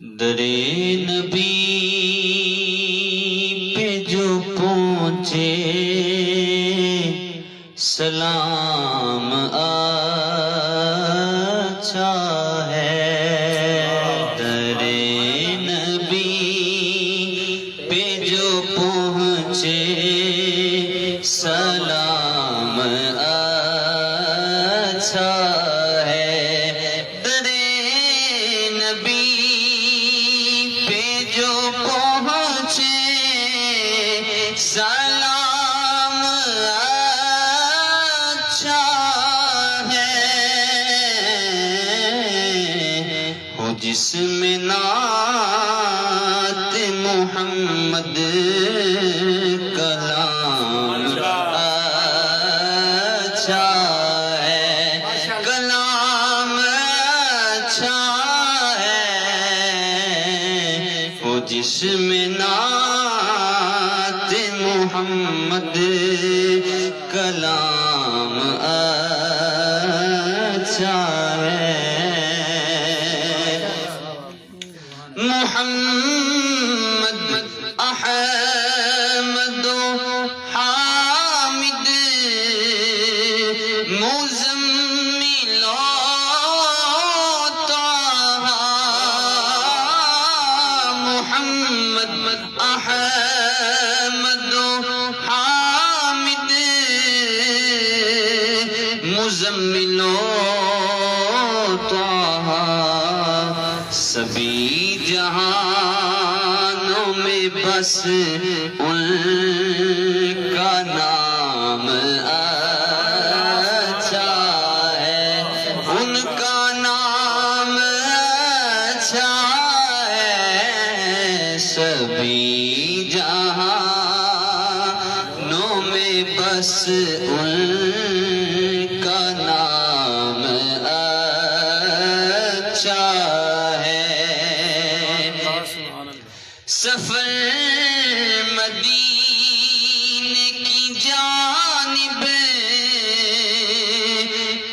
درے نبی پہ جو پہنچے سلام اچھا ہے، درے نبی پہ جو پہنچے سلام اچھا ہے، درے نبی پہ جو پہنچے سلام اچھا ہے، ہو جس میں نعت محمد کلام اچھا ہے، کلام اچھا ہے، ہو جس میں نعت محمد کلام اچھا ہے، محمد احمد حامد مزمل طه، محمد احمد حامد مزمل طه، سبھی جہانوں میں بس ان کا نام اچھا ہے، ان کا نام اچھا ہے، سبھی جہانوں میں بس ان کا نام اچھا ہے، سفر مدینے کی جانب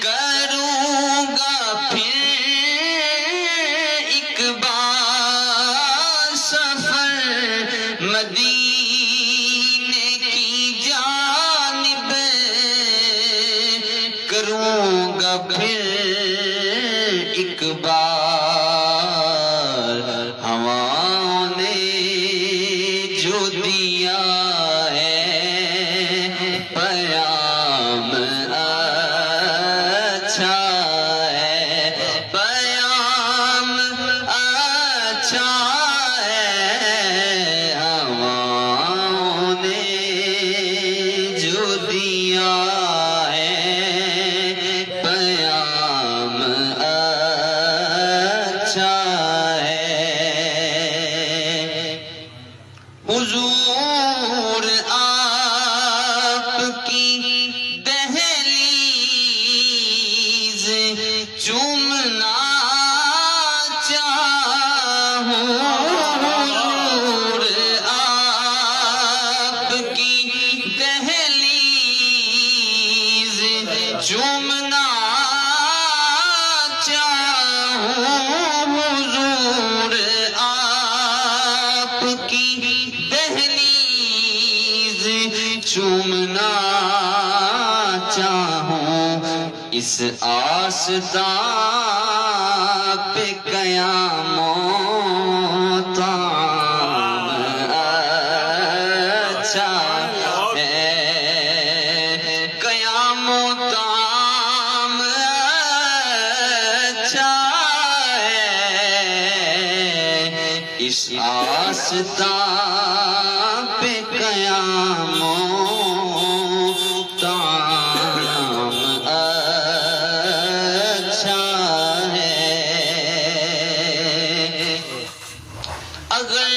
کروں گا پھر ایک بار، سفر مدینے کی جانب کروں گا پھر ایک بار، ہواؤں نے جو دیا ہے پیام اچھا ہے، پیام اچھا ہے، ہواؤں نے جو دیا ہے پیام اچھا ہے، حضور آپ کی دہلیز چومنا چاہوں، حضور آپ کی دہلیز چومنا چاہوں، حضور آپ کی دہلیز چومنا چاہوں، اس آستان پہ قیامت طعام اچھا ہے، قیامت طعام اچھا ہے، اس آستان پہ قیامت طعام اچھا ہے، اگر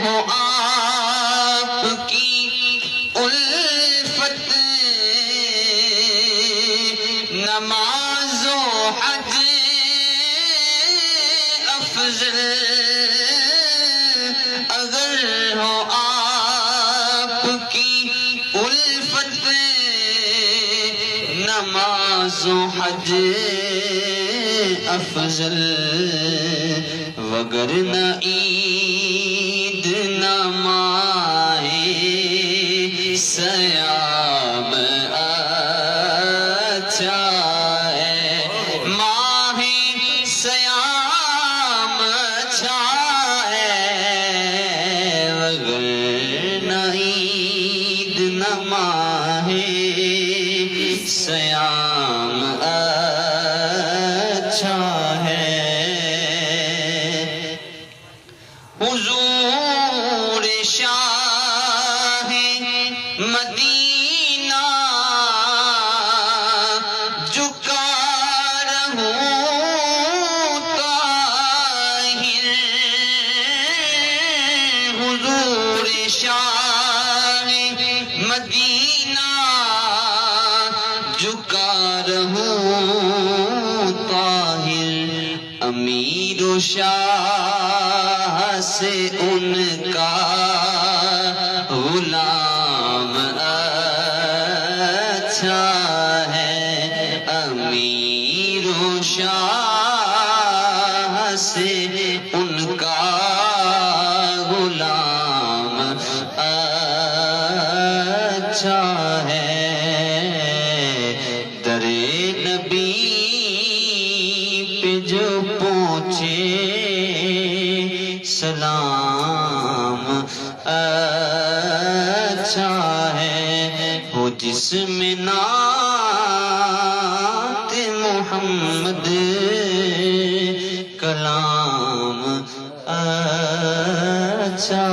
ہو آپ کی الفت نماز و حج افضل، اگر ہو آپ کی الفت نماز و حج افضل، وگرنہ عید نہ ماہ سیام اچھا ہے، ماہ سیام اچھا ہے، وگرنہ عید نہ ماہ سیام اچھا ہے۔ حضور شاہ مدینہ جھکا رہوں طاہر، حضور شاہ مدینہ جھکا رہوں طاہر، امیر و شاہ سے ان کا غلام اچھا ہے، امیر و شاہ سے ان کا غلام اچھا ہے۔ در نبی پہ جو پہنچے سلام اچھا ہے، وہ جس میں نعت محمد کلام اچھا